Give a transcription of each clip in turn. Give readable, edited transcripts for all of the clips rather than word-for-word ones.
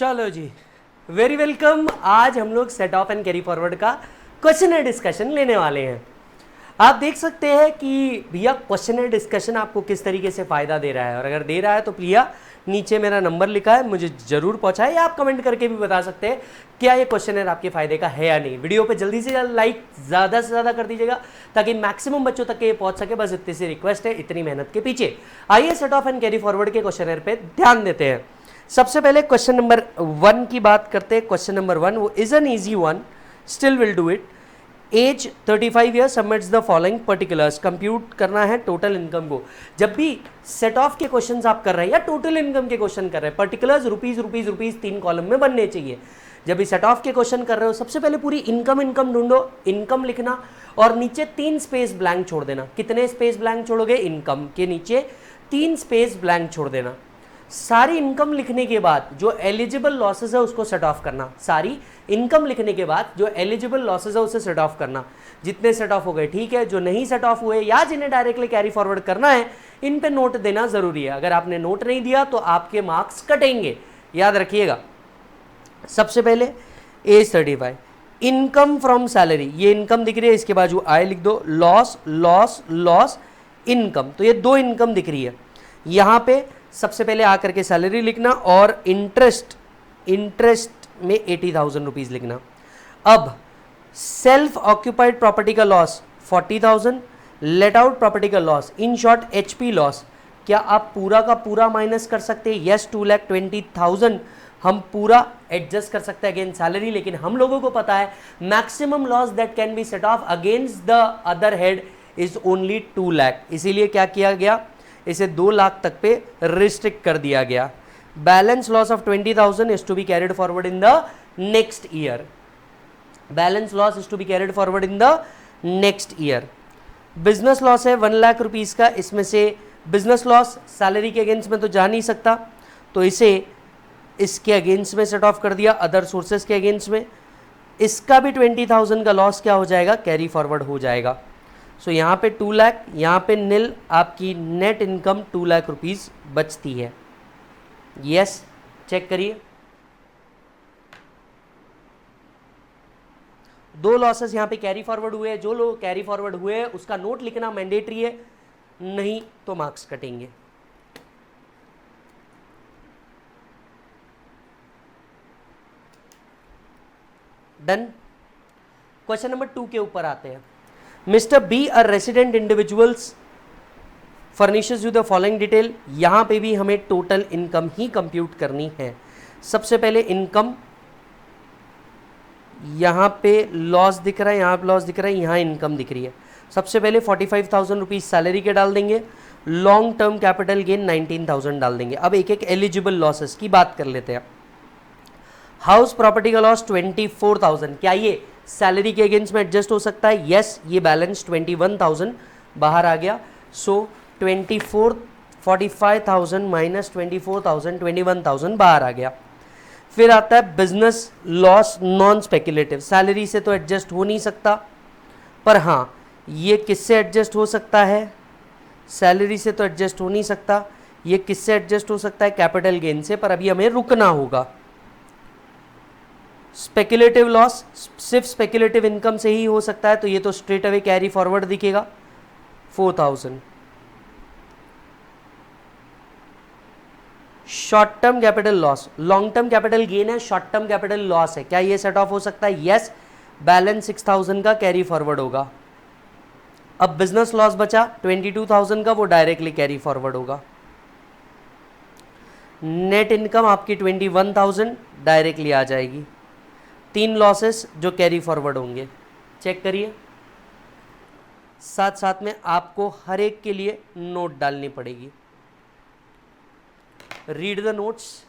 चलो जी, very welcome. आज हम लोग set of and carry forward का क्वेश्चन एंड डिस्कशन लेने वाले हैं। आप देख सकते हैं कि भैया क्वेश्चन एंड डिस्कशन आपको किस तरीके से फ़ायदा दे रहा है, और अगर दे रहा है तो भैया नीचे मेरा नंबर लिखा है, मुझे ज़रूर पहुंचाए, या आप कमेंट करके भी बता सकते हैं क्या ये क्वेश्चन एंड आपके फ़ायदे का है या नहीं। वीडियो पे जल्दी से जल्द लाइक ज़्यादा से ज़्यादा कर दीजिएगा ताकि मैक्सिमम बच्चों तक ये पहुंच सके। बस इतनी सी रिक्वेस्ट है, इतनी मेहनत के पीछे। आइए set of and carry forward के क्वेश्चन पे ध्यान देते हैं। सबसे पहले क्वेश्चन नंबर 1 की बात करते हैं। क्वेश्चन नंबर 1 वो is an easy one, still will do it. Age 35 year, submits the following particulars. Compute करना है टोटल इनकम को। जब भी सेट ऑफ के क्वेश्चंस आप कर रहे हैं या टोटल इनकम के क्वेश्चन कर रहे हैं, पर्टिकुलर्स रुपीज 3 कॉलम में बनने चाहिए। जब भी सेट ऑफ के क्वेश्चन कर रहे हो, सबसे पहले पूरी इनकम ढूंढो, इनकम लिखना और नीचे 3 स्पेस ब्लैंक छोड़ देना। कितने स्पेस ब्लैंक छोड़ोगे? इनकम के नीचे 3 स्पेस ब्लैंक छोड़ देना। सारी इनकम लिखने के बाद जो एलिजिबल लॉसेस है उसको सेट ऑफ करना। सारी इनकम लिखने के बाद जो एलिजिबल लॉसेस है उसे सेट ऑफ करना। जितने सेट ऑफ हो गए ठीक है, जो नहीं सेट ऑफ हुए या जिन्हें डायरेक्टली कैरी फॉरवर्ड करना है, इन पे नोट देना जरूरी है। अगर आपने नोट नहीं दिया तो आपके मार्क्स कटेंगे, याद रखिएगा। सबसे पहले एज 35, इनकम फ्रॉम सैलरी, ये इनकम दिख रही है, इसके बाजू आय लिख दो। लॉस लॉस लॉस इनकम, तो ये 2 इनकम दिख रही है। यहां पे सबसे पहले आकर के सैलरी लिखना और इंटरेस्ट में 80,000 रुपीज लिखना। अब सेल्फ ऑक्यूपाइड प्रॉपर्टी का लॉस 40,000, लेट आउट प्रॉपर्टी का loss, in short HP loss. क्या आप पूरा का पूरा माइनस कर सकते हैं? यस, 2,20,000 हम पूरा एडजस्ट कर सकते हैं अगेंस्ट सैलरी, लेकिन हम लोगों को पता है maximum loss that can B set off against the other head is only 2 lakh. इसीलिए क्या किया गया, इसे 2 लाख तक पे रिस्ट्रिक्ट कर दिया गया। Balance loss of 20,000 is to be carried forward in the next year. Balance loss is to be carried forward in the next year. Business loss है 1 लाख रुपीज का, इसमें से बिजनेस लॉस सैलरी के अगेंस्ट में तो जा नहीं सकता, तो इसे इसके अगेंस्ट में सेट ऑफ कर दिया, अदर सोर्सेस के अगेंस्ट में। इसका भी 20,000 का लॉस क्या हो जाएगा, कैरी फॉरवर्ड हो जाएगा। सो यहाँ पे 2 लाख, यहाँ पे नील, आपकी नेट इनकम 2 लाख रुपीज बचती है। यस, चेक करिए। 2 लॉसेस यहाँ पे कैरी फॉरवर्ड हुए हैं। जो लोग कैरी फॉरवर्ड हुए हैं उसका नोट लिखना मैंडेटरी है, नहीं तो मार्क्स कटेंगे। डन। क्वेश्चन नंबर 2 के ऊपर आते हैं। Mister be a resident individuals furnishes you the following detail. यहां पे भी हमें टोटल इनकम ही कंप्यूट करनी है। सबसे पहले इनकम, यहां पे लॉस दिख रहा है, यहां पे लॉस दिख रहा है, यहां इनकम दिख रही है। सबसे पहले 45,000 रुपीज सैलरी के डाल देंगे, लॉन्ग टर्म कैपिटल गेन 19,000 डाल देंगे। अब एक एक एलिजिबल लॉसेस की बात कर लेते हैं। हाउस प्रॉपर्टी का लॉस 24,000, क्या ये सैलरी के अगेंस्ट में एडजस्ट हो सकता है? यस, ये बैलेंस 21,000 बाहर आ गया। सो 45,000 माइनस 24,000, 21,000 बाहर आ गया। फिर आता है business loss non speculative, salary से तो एडजस्ट हो नहीं सकता, पर हाँ ये किससे एडजस्ट हो सकता है? सैलरी से तो एडजस्ट हो नहीं सकता, ये किससे एडजस्ट हो सकता है? कैपिटल गेन से, पर अभी हमें रुकना होगा। स्पेक्युलेटिव लॉस सिर्फ स्पेक्युलेटिव इनकम से ही हो सकता है, तो ये तो स्ट्रेट अवे कैरी फॉरवर्ड दिखेगा 4,000। Short term capital loss, long term capital gain है, शॉर्ट टर्म कैपिटल लॉस है, क्या ये सेट ऑफ हो सकता है? यस, बैलेंस 6,000 का कैरी फॉरवर्ड होगा। अब बिजनेस लॉस बचा 22,000 का, वो डायरेक्टली कैरी फॉरवर्ड होगा। नेट इनकम आपकी 21,000 डायरेक्टली आ जाएगी। 3 लॉसेस जो कैरी फॉरवर्ड होंगे, चेक करिए। साथ साथ में आपको हर एक के लिए नोट डालनी पड़ेगी। Read the notes.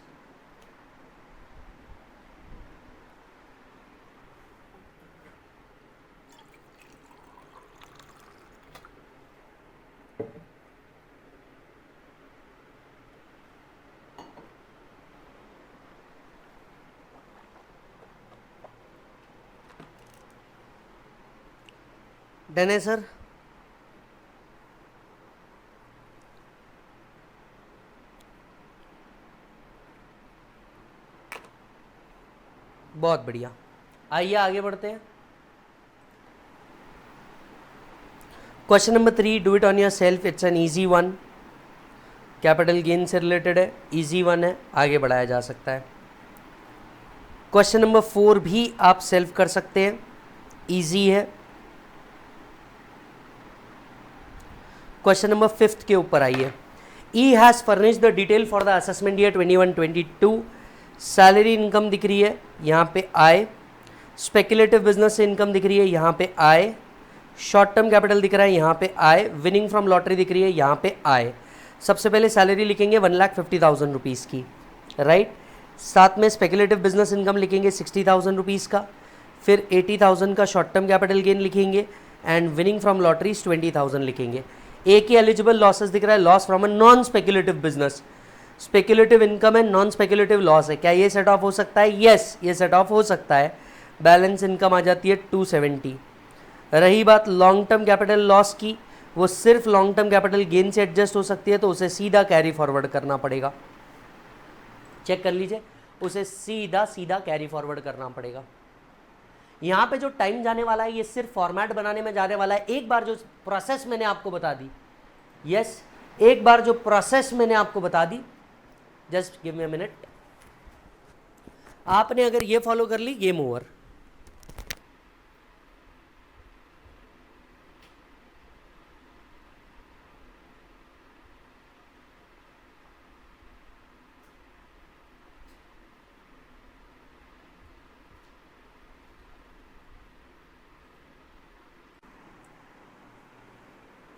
डन है सर? बहुत बढ़िया, आइए आगे बढ़ते हैं। Question number 3, do it on your self, it's an easy one, capital gain से रिलेटेड है, ईजी वन है, आगे बढ़ाया जा सकता है। क्वेश्चन नंबर 4 भी आप सेल्फ कर सकते हैं, ईजी है। क्वेश्चन नंबर 5 के ऊपर आइए। E has furnish the detail for the assessment year 21-22, salary income दिख रही है, यहाँ पे आए, स्पेकुलेटिव बिजनेस से इनकम दिख रही है, यहाँ पे आए, शॉर्ट टर्म कैपिटल दिख रहा है, यहाँ पे आए, विनिंग फ्रॉम लॉटरी दिख रही है, यहाँ पे आए। सबसे पहले सैलरी लिखेंगे 1,50,000 रुपीज़ की, राइट। साथ में स्पेकुलेटिव बिजनेस इनकम लिखेंगे 60,000 रुपीज़ का, फिर 80,000 का शॉर्ट टर्म कैपिटल गेन लिखेंगे एंड विनिंग फ्रॉम लॉटरीज 20,000 लिखेंगे। एक ही एलिजिबल लॉसेस दिख रहा है, loss from a non speculative business, speculative income है, नॉन स्पेकुलेटिव लॉस है। क्या ये सेट ऑफ हो सकता है? यस, ये सेट ऑफ हो सकता है। बैलेंस इनकम आ जाती है 270। रही बात लॉन्ग टर्म कैपिटल लॉस की, वो सिर्फ लॉन्ग टर्म कैपिटल गेन से एडजस्ट हो सकती है, तो उसे सीधा कैरी फॉरवर्ड करना पड़ेगा। चेक कर लीजिए, उसे सीधा सीधा कैरी फॉरवर्ड करना पड़ेगा। यहाँ पे जो टाइम जाने वाला है ये सिर्फ फॉर्मेट बनाने में जाने वाला है। एक बार जो प्रोसेस मैंने आपको बता दी, यस, एक बार जो प्रोसेस मैंने आपको बता दी, just give me a minute, आपने अगर ये फॉलो कर ली, गेम ओवर।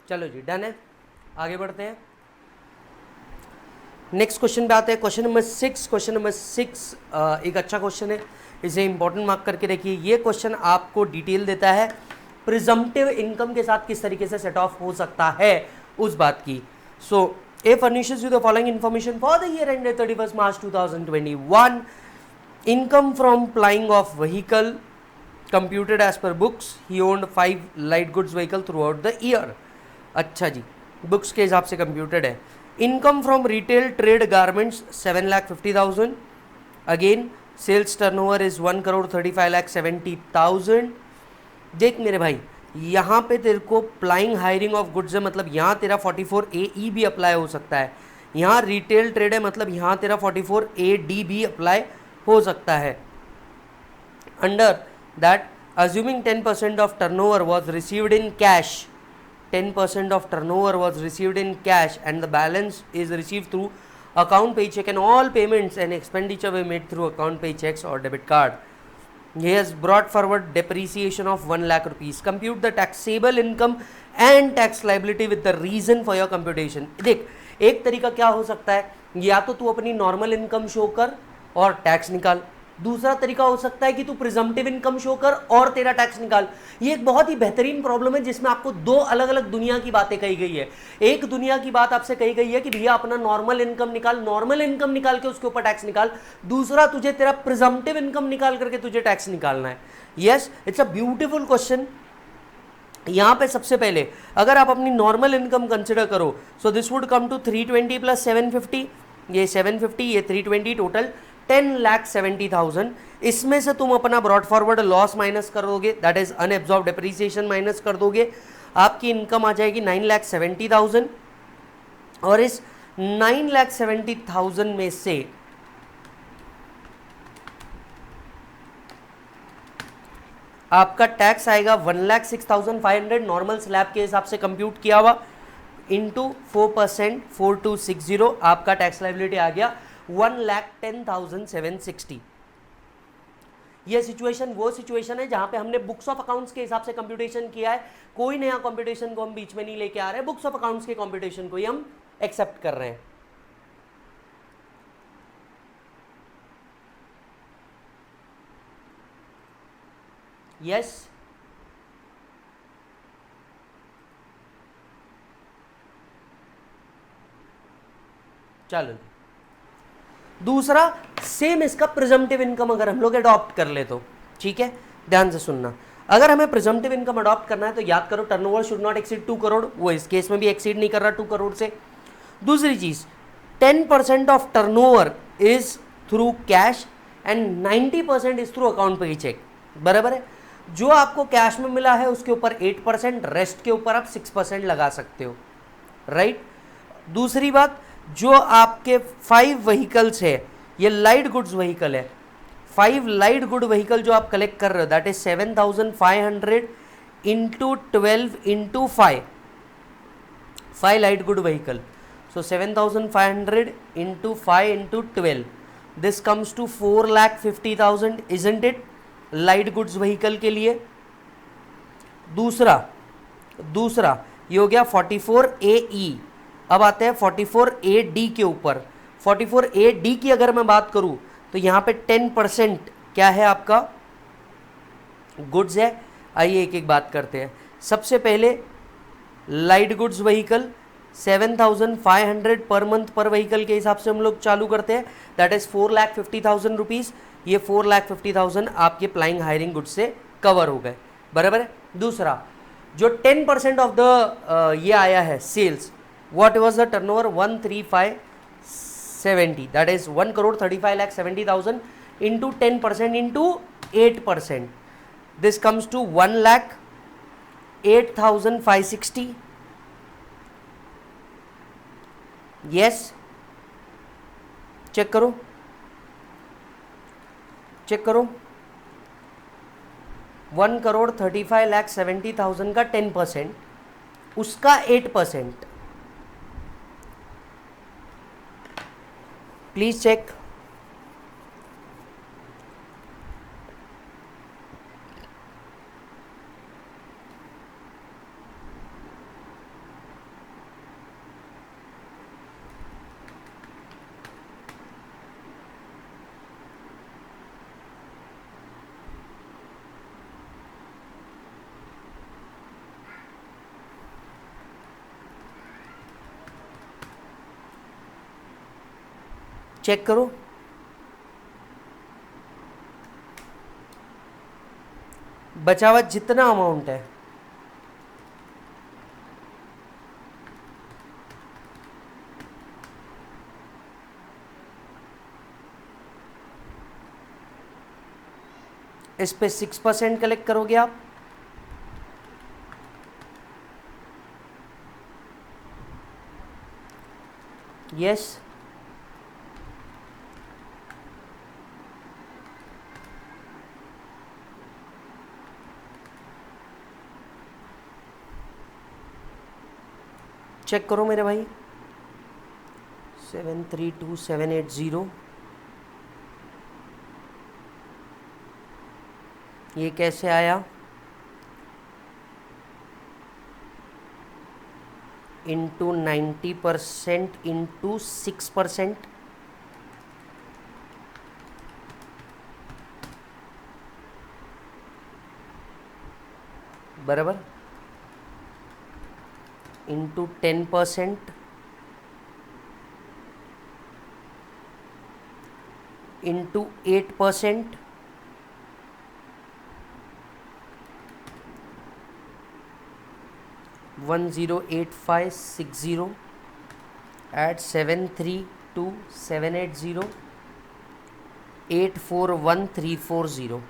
चलो जी, डन है, आगे बढ़ते हैं। नेक्स्ट क्वेश्चन पे आते हैं, क्वेश्चन नंबर 6। क्वेश्चन नंबर 6 एक अच्छा क्वेश्चन है, इसे इंपॉर्टेंट मार्क करके रखिए। ये क्वेश्चन आपको डिटेल देता है प्रिजम्पटिव इनकम के साथ किस तरीके से सेट ऑफ हो सकता है उस बात की। So A furnishes you the following information for the year ended 31 March 2021, income from plying of vehicle computed as per books, he owned 5 light goods vehicle throughout the year। अच्छा जी, books के हिसाब से कंप्यूटेड है। Income from retail trade garments 7,50,000, again sales turnover is 1,35,70,000। देख मेरे भाई, यहाँ पे तेरे को प्लाइंग हायरिंग ऑफ गुड्स है, मतलब यहाँ तेरा 44AE भी अप्लाई हो सकता है। यहाँ रिटेल ट्रेड है, मतलब यहाँ तेरा 44AD भी अप्लाई हो सकता है। Under that assuming 10% of turnover was received in cash, 10% of turnover was received in cash and the balance is received through account paycheck and all payments and expenditure were made through account paychecks or debit card. He has brought forward depreciation of 1 lakh rupees. Compute the taxable income and tax liability with the reason for your computation. देख, एक तरीका क्या हो सकता है, या तो तू अपनी नॉर्मल इनकम शो कर और टैक्स निकाल। दूसरा तरीका हो सकता है कि तू प्रिजम्पटिव इनकम शो कर और तेरा टैक्स निकाल। ये एक बहुत ही बेहतरीन प्रॉब्लम है जिसमें आपको दो अलग अलग दुनिया की बातें कही गई है। एक दुनिया की बात आपसे कही गई है कि भैया अपना नॉर्मल इनकम निकाल, नॉर्मल इनकम निकाल के उसके ऊपर टैक्स निकाल। दूसरा, तुझे तेरा प्रिजम्पटिव इनकम निकाल करके तुझे टैक्स निकालना है। Yes, it's a beautiful question. यहाँ पे सबसे पहले अगर आप अपनी नॉर्मल इनकम कंसिडर करो, so this would come to 320 plus 750, ये 750, ये 320, टोटल 10,70,000। इसमें से तुम अपना ब्रॉड फॉरवर्ड लॉस माइनस कर दोगे, that is unabsorbed depreciation minus कर दोगे, आपकी इनकम आ जाएगी 9,70,000। और इस 9,70,000 में से आपका टैक्स आएगा 1,06,500 नॉर्मल स्लैब के हिसाब से कंप्यूट किया हुआ, इंटू 4%, 4260, आपका टैक्स लायबिलिटी आ गया 1,10,760। यह सिचुएशन वो सिचुएशन है जहां पे हमने बुक्स ऑफ अकाउंट्स के हिसाब से कंप्यूटेशन किया है। कोई नया कंप्यूटेशन को हम बीच में नहीं लेके आ रहे हैं, बुक्स ऑफ अकाउंट्स के कंप्यूटेशन को ही हम एक्सेप्ट कर रहे हैं। यस, चलो दूसरा, सेम इसका प्रिजम्पटिव इनकम अगर हम लोग अडॉप्ट कर ले तो ठीक है, ध्यान से सुनना। अगर हमें प्रिजम्पटिव इनकम अडॉप्ट करना है तो याद करो turnover should not exceed 2 crore, वो इस केस में भी एक्सीड नहीं कर रहा 2 करोड़ से। दूसरी चीज, 10% of turnover is through cash and 90% is through account पे ही चेक, बराबर है। जो आपको कैश में मिला है उसके ऊपर 8%, रेस्ट के ऊपर आप 6% लगा सकते हो, राइट। दूसरी बात, जो आपके 5 व्हीकल्स है, ये लाइट गुड्स व्हीकल है, 5 लाइट गुड व्हीकल जो आप कलेक्ट कर रहे हो, that is 7,500 into 12 into 5 light good vehicle, so 7,500 into 5 into 12, this comes to 4,50,000, isn't it, light goods vehicle के लिए। दूसरा ये हो गया 44AE। अब आते हैं 44AD के ऊपर। 44AD की अगर मैं बात करूं तो यहां पे 10% क्या है आपका, गुड्स है। आइए एक एक बात करते हैं। सबसे पहले light goods vehicle 7,500 per month पर व्हीकल के हिसाब से हम लोग चालू करते हैं, दैट इज 4,50,000 रुपीज़। ये 4,50,000 आपके फ्लाइंग हायरिंग गुड्स से कवर हो गए, बराबर है। दूसरा, जो 10% ऑफ द ये आया है sales, what was the turnover, 13570, that is 1,35,70,000 into 10% into 8%, this comes to 1,08,560। Yes, check करो 1,35,70,000 का 10%, उसका 8%, प्लीज चेक। चेक करो, बचा हुआ जितना अमाउंट है, इस पे 6% कलेक्ट करोगे आप। यस, चेक करो मेरे भाई, 732,780, ये कैसे आया, इंटू 90% इंटू 6%, बराबर, इंटू 10% इंटू 8%, $1,08560 at 732,780 841,340।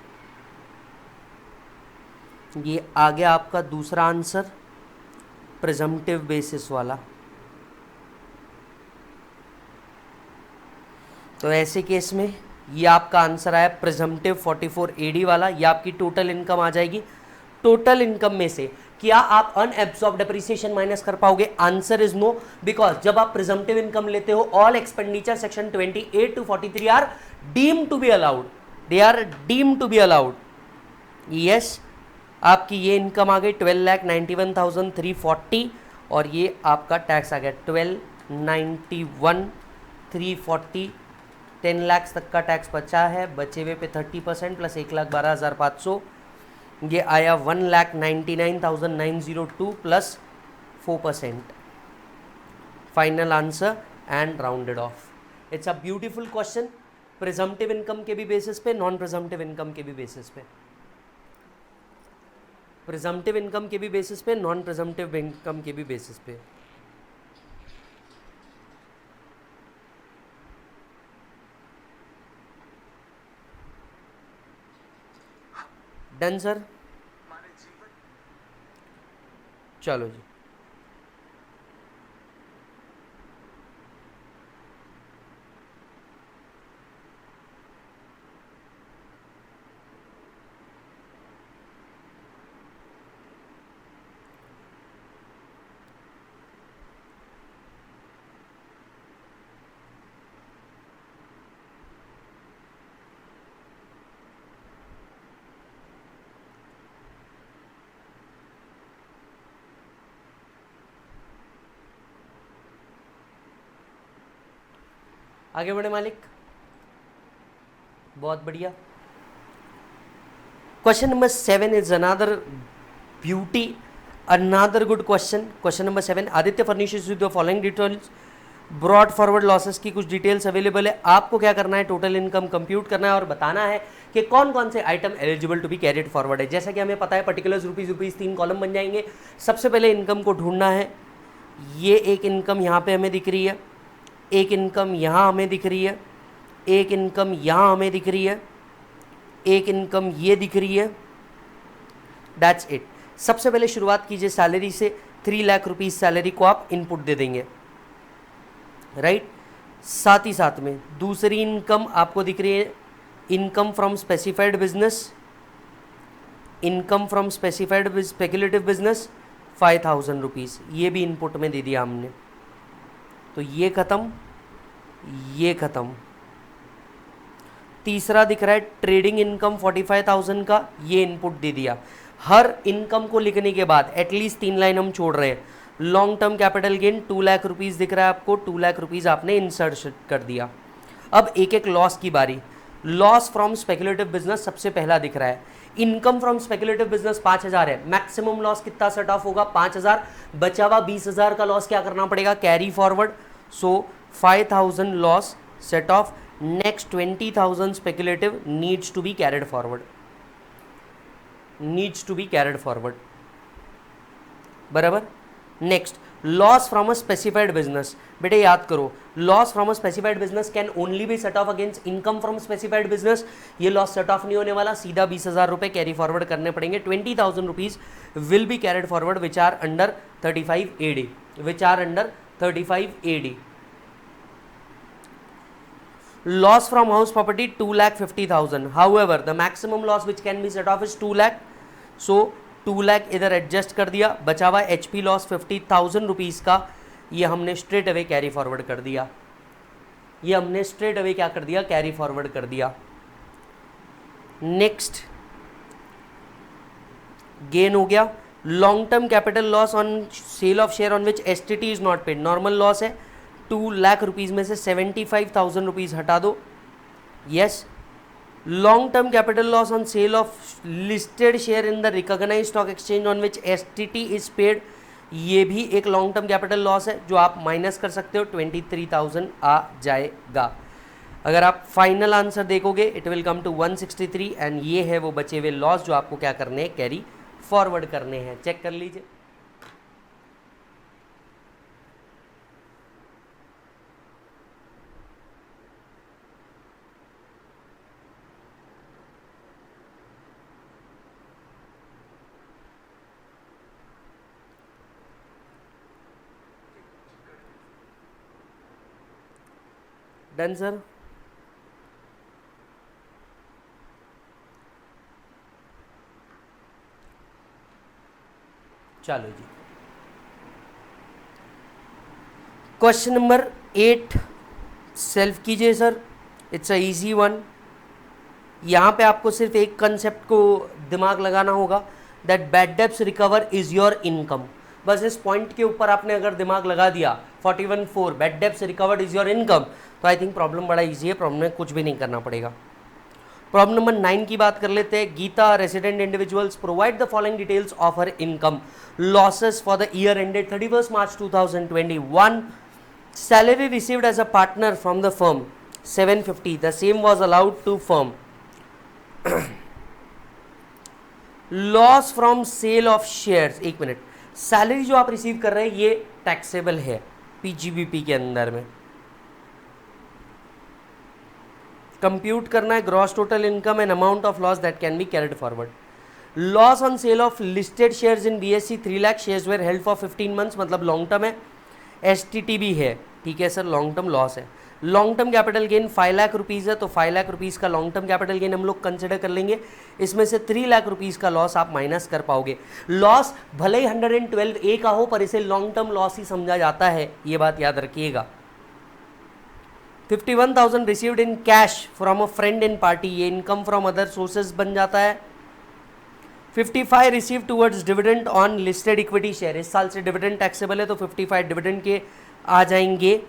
ये आ गया आपका दूसरा आंसर, प्रिजम्पटिव बेसिस वाला। तो ऐसे केस में ये आपका आंसर आया प्रिजम्पटिव 44AD वाला। ये आपकी टोटल इनकम आ जाएगी। टोटल इनकम में से क्या आप अनएब्सॉर्ब डेप्रिसिएशन माइनस कर पाओगे? आंसर इज नो, बिकॉज जब आप प्रिजम्पटिव इनकम लेते हो, all expenditure section 28 to 43 are deemed to be allowed, they are deemed to be allowed. Yes, आपकी ये इनकम आ गई 12,91,340 और ये आपका टैक्स आ गया 12,91,340। 10 लाख तक का टैक्स बचा है, बचे हुए पे 30% प्लस 1,12,500, ये आया 1,99,902 plus 4%। Final answer and rounded off. It's a beautiful question, presumptive income के भी बेसिस पे, नॉन प्रिजम्पटिव इनकम के भी बेसिस पे, प्रिजम्पटिव इनकम के भी बेसिस पे, नॉन प्रिजम्पटिव इनकम के भी बेसिस पे। डन सर, चलो जी। आगे बढ़े मालिक, बहुत बढ़िया। Question number 7 is another beauty, another good question. Question number 7, Aditya furnishes with the following details, brought forward losses की कुछ डिटेल्स अवेलेबल है। आपको क्या करना है, टोटल इनकम कंप्यूट करना है और बताना है कि कौन कौन से item eligible to be carried forward है। जैसा कि हमें पता है पर्टिकुलर्स रुपीज़ 3 कॉलम बन जाएंगे। सबसे पहले इनकम को ढूंढना है। ये एक इनकम यहाँ पे हमें दिख रही है, एक इनकम यहाँ हमें दिख रही है, एक इनकम यहाँ हमें दिख रही है, एक इनकम ये दिख रही है। That's it. सबसे पहले शुरुआत कीजिए सैलरी से। 3 लाख रुपीज़ सैलरी को आप इनपुट दे देंगे, राइट। साथ ही साथ में दूसरी इनकम आपको दिख रही है, income from specified business, income from specified speculative business 5000 rupees, ये भी इनपुट में दे दिया हमने। तो ये ख़त्म, ये ख़त्म। तीसरा दिख रहा है ट्रेडिंग इनकम 45,000 का, ये इनपुट दे दिया। हर इनकम को लिखने के बाद एटलीस्ट 3 लाइन हम छोड़ रहे हैं। Long term capital gain 2 lakh rupees दिख रहा है आपको, 2 लाख रुपीज़ आपने इंसर्ट कर दिया। अब एक एक लॉस की बारी। लॉस फ्रॉम स्पेकुलेटिव बिजनेस सबसे पहला दिख रहा है। इनकम फ्रॉम स्पेकुलेटिव बिजनेस 5,000 है। मैक्सिमम लॉस कितना सेट ऑफ होगा, 5,000। बचा हुआ 20,000 का लॉस क्या करना पड़ेगा, carry forward. So 5,000 loss set off, next 20,000 speculative needs to be carried forward, needs to be carried forward, बराबर। Next loss from a specified business. बेटे याद करो, loss from a specified business can only be set off against income from specified business. ये loss set off नहीं होने वाला, सीधा 20,000 रुपये कैरी फॉरवर्ड करने पड़ेंगे। 20,000 rupees will be carried forward which are under 35 AD, which are under 35 AD। Loss from house property 2,50,000. However, the maximum loss which can be set off is 2 lakh. So 2 lakh इधर adjust कर दिया। बचा हुआ HP loss 50,000 rupees का, ये हमने straight away carry forward कर दिया। ये हमने स्ट्रेट अवे क्या कर दिया, कैरी फॉरवर्ड कर दिया। नेक्स्ट गेन हो गया। Long term capital loss on sale of share on which STT is not paid, normal loss है। 2 लाख रुपीज़ में से 75,000 रुपीज़ हटा दो, yes. Long term capital loss on sale of listed share in the recognised stock exchange on which STT is paid, ये भी एक long term capital loss है जो आप माइनस कर सकते हो, 23,000 आ जाएगा। अगर आप फाइनल आंसर देखोगे it will come to 163 and ये है वो बचे हुए लॉस जो आपको क्या करने हैं, कैरी फॉरवर्ड करने हैं। चेक कर लीजिए। डन सर, चलो जी। क्वेश्चन नंबर 8 सेल्फ कीजिए sir, it's a easy one. यहाँ पे आपको सिर्फ एक कंसेप्ट को दिमाग लगाना होगा, that bad debts recover is your income. बस इस पॉइंट के ऊपर आपने अगर दिमाग लगा दिया 41.4 bad debts recovered is your income, तो आई थिंक प्रॉब्लम बड़ा इजी है, प्रॉब्लम में कुछ भी नहीं करना पड़ेगा। प्रॉब्लम नंबर 9 की बात कर लेते हैं। Gita resident individuals provide the following details of her income losses for the year ended 31 March 2021। Salary received as a partner from the firm 750, the same was allowed to firm. Loss from sale of shares, एक minute, salary जो आप receive कर रहे हैं ये taxable है PGBP के अंदर में। कंप्यूट करना है gross total income and amount of loss that can be carried forward. Loss on sale of listed shares in BSE 3 lakh shares were held for 15 months, मतलब लॉन्ग टर्म है। STT भी है, ठीक है सर, लॉन्ग टर्म लॉस है। Long term capital gain 5 lakh rupees है, तो 5 lakh rupees का लॉन्ग टर्म कैपिटल गेन हम लोग कंसिडर कर लेंगे। इसमें से 3 लाख रुपीज़ का लॉस आप माइनस कर पाओगे। लॉस भले ही 112A का हो, पर इसे लॉन्ग टर्म लॉस ही समझा जाता है, ये बात याद रखिएगा। 51,000 received in cash from a friend in party, ये इनकम फ्रॉम अदर सोर्सेज बन जाता है। 55 receive towards dividend on listed equity share, इस साल से डिविडेंड टैक्सेबल है, तो 55 डिविडेंड के आ जाएंगे।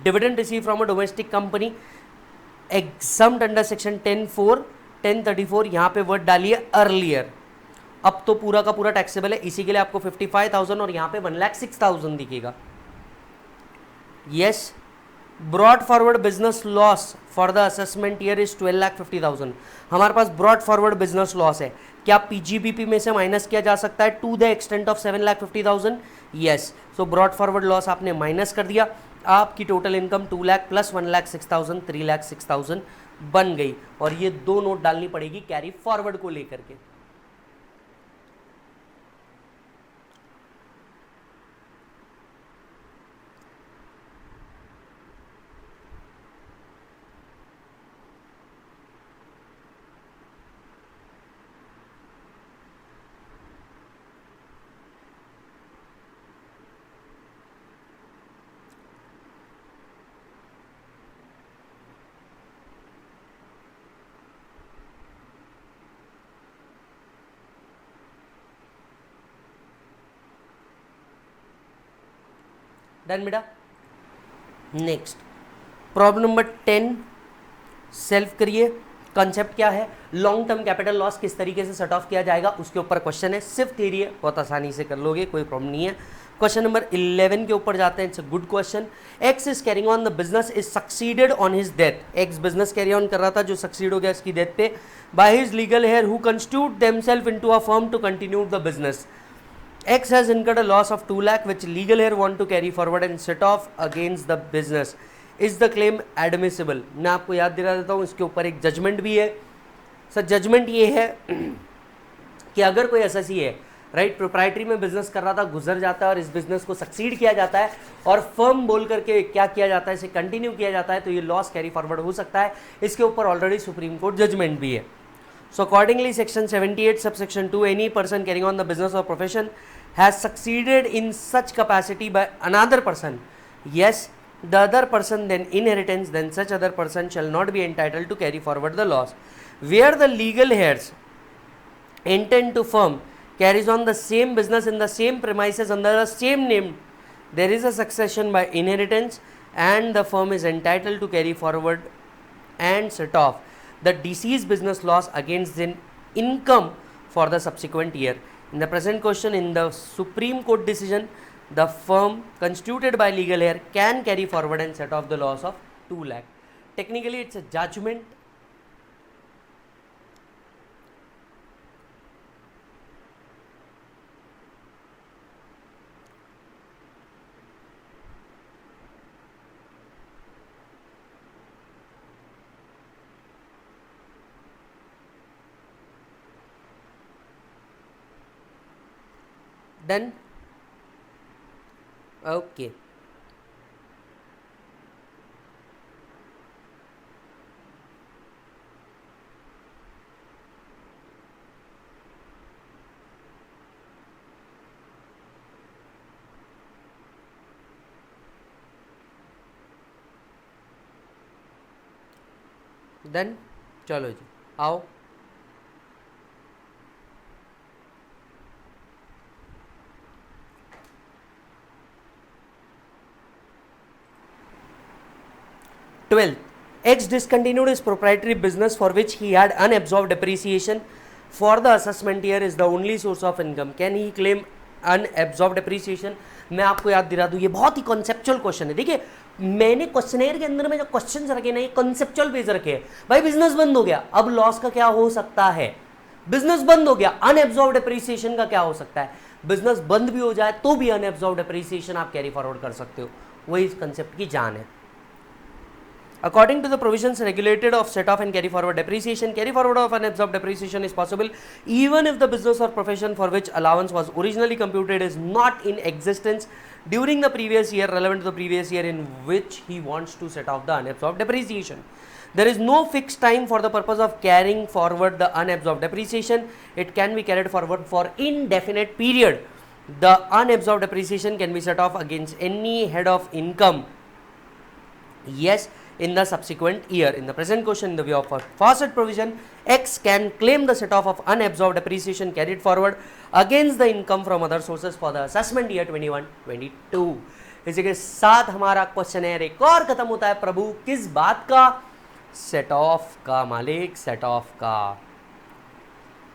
Dividend receive from a domestic company exempt under section 10(4), 1034, यहाँ पे वर्ड डालिए अर्लियर। अब तो पूरा का पूरा टैक्सेबल है, इसी के लिए आपको 55,000 और यहाँ पे 1,06,000 दिखेगा। Yes, brought forward business loss for the assessment year is 12,50,000। हमारे पास ब्रॉड फॉरवर्ड बिजनेस लॉस है, क्या PGBP में से माइनस किया जा सकता है to the extent of 7,50,000? Yes, so brought forward loss आपने माइनस कर दिया, आपकी टोटल इनकम 2 लाख प्लस 1,06,000 3,06,000 बन गई। और ये 2 नोट डालनी पड़ेगी कैरी फॉरवर्ड को लेकर के। डन बेटा। नेक्स्ट प्रॉब्लम नंबर 10 सेल्फ करिए। कॉन्सेप्ट क्या है, लॉन्ग टर्म कैपिटल लॉस किस तरीके से सेट ऑफ किया जाएगा, उसके ऊपर क्वेश्चन है। सिर्फ थ्योरी है, बहुत आसानी से कर लोगे, कोई प्रॉब्लम नहीं है। क्वेश्चन नंबर 11 के ऊपर जाते हैं। It's a good question. X is carrying on the business is succeeded on his death. X business carry on कर रहा था जो सक्सीड हो गया इसकी डेथ पे, by his legal heir who constitute themselves into a firm to continue the business. X has incurred a loss of 2 lakh which legal heir want to carry forward and set off against the business. Is the claim admissible? मैं आपको याद दिला देता हूँ, इसके ऊपर एक judgement भी है। सर जजमेंट ये है कि अगर कोई एसएससी है, राइट, प्रोप्राइटरी में बिजनेस कर रहा था, गुजर जाता है और इस बिजनेस को सक्सीड किया जाता है और फर्म बोल करके क्या किया जाता है, इसे कंटिन्यू किया जाता है, तो ये लॉस कैरी फॉरवर्ड हो सकता है। इसके ऊपर ऑलरेडी सुप्रीम कोर्ट जजमेंट भी है। So accordingly, section 78 subsection 2, any person carrying on the business or profession has succeeded in such capacity by another person, yes, the other person then inheritance, then such other person shall not be entitled to carry forward the loss. Where the legal heirs intend to firm carries on the same business in the same premises under the same name, there is a succession by inheritance and the firm is entitled to carry forward and set off the deceased business loss against the income for the subsequent year. In the present question, in the Supreme Court decision, the firm constituted by legal heir can carry forward and set off the loss of 2 lakh. Technically, it's a judgment. Done? Okay. Done? चलो जी आओ। Twelfth, X discontinued his proprietary business for which he had unabsorbed depreciation for the assessment year is the only source of income. Can he claim unabsorbed depreciation? मैं आपको याद दिला दूं, ये बहुत ही conceptual question है। देखिए मैंने क्वेश्चनेयर के अंदर में जो क्वेश्चन रखे ना, ये कॉन्सेप्चुअल बेस रखे हैं। भाई बिजनेस बंद हो गया, अब लॉस का क्या हो सकता है? बिजनेस बंद हो गया, अनएब्सॉर्ब डेप्रिसिएशन का क्या हो सकता है? बिजनेस बंद भी हो जाए तो भी अनएब्सॉर्ब डेप्रिसिएशन आप कैरी फॉरवर्ड कर सकते हो। वही इस कंसेप्ट की जान है। According to the provisions regulated of set off and carry forward depreciation, carry forward of unabsorbed depreciation is possible even if the business or profession for which allowance was originally computed is not in existence during the previous year relevant to the previous year in which he wants to set off the unabsorbed depreciation. There is no fixed time for the purpose of carrying forward the unabsorbed depreciation. It can be carried forward for indefinite period. The unabsorbed depreciation can be set off against any head of income, yes, in the subsequent year. In the present question, in the view of a faucet provision, X can claim the set off of unabsorbed depreciation carried forward against the income from other sources for the assessment year 21-22. इसी के साथ हमारा question है एक और खत्म होता है प्रभु, किस बात का? सेट ऑफ का मालिक, सेट ऑफ का।